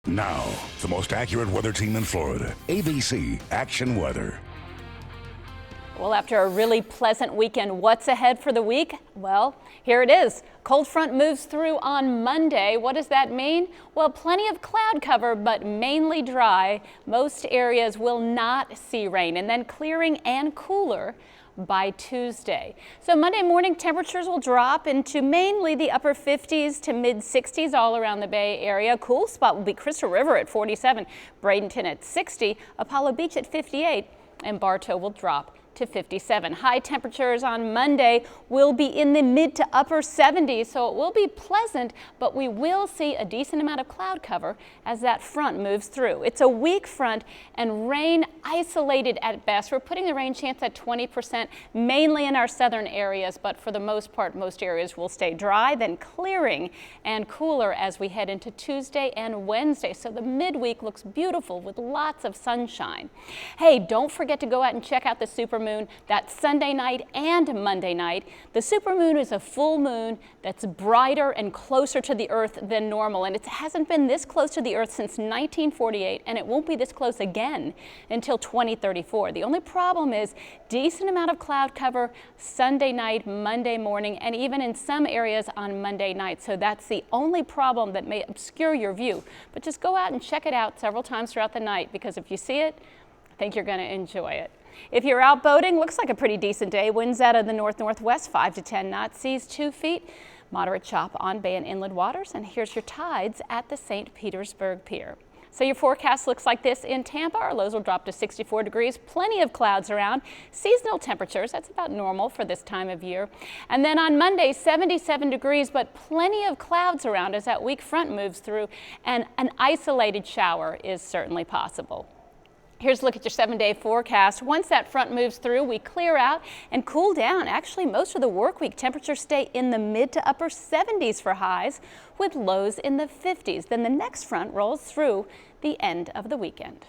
Now, the most accurate weather team in Florida, ABC Action Weather. Well, after a really pleasant weekend, what's ahead for the week? Well, here it is. Cold front moves through on Monday. What does that mean? Well, plenty of cloud cover, but mainly dry. Most areas will not see rain, and then clearing and cooler by Tuesday. So Monday morning temperatures will drop into mainly the upper 50s to mid 60s all around the Bay Area. Cool spot will be Crystal River at 47, Bradenton at 60, Apollo Beach at 58, and Bartow will drop to 57. High temperatures on Monday will be in the mid to upper 70s, so it will be pleasant, but we will see a decent amount of cloud cover as that front moves through. It's a weak front and rain isolated at best. We're putting the rain chance at 20%, mainly in our southern areas, but for the most part, most areas will stay dry, then clearing and cooler as we head into Tuesday and Wednesday. So the midweek looks beautiful with lots of sunshine. Hey, don't forget to go out and check out the supermoon. That's Sunday night and Monday night. The supermoon is a full moon that's brighter and closer to the Earth than normal, and it hasn't been this close to the Earth since 1948, and it won't be this close again until 2034. The only problem is decent amount of cloud cover Sunday night, Monday morning, and even in some areas on Monday night. So that's the only problem that may obscure your view. But just go out and check it out several times throughout the night, because if you see it, I think you're going to enjoy it. If you're out boating, looks like a pretty decent day. Winds out of the north-northwest, 5 to 10 knots, seas 2 feet. Moderate chop on bay and inland waters. And here's your tides at the St. Petersburg Pier. So your forecast looks like this in Tampa. Our lows will drop to 64 degrees. Plenty of clouds around. Seasonal temperatures, that's about normal for this time of year. And then on Monday, 77 degrees, but plenty of clouds around as that weak front moves through, and an isolated shower is certainly possible. Here's a look at your 7-day forecast. Once that front moves through, we clear out and cool down. Actually, most of the work week temperatures stay in the mid to upper 70s for highs, with lows in the 50s. Then the next front rolls through the end of the weekend.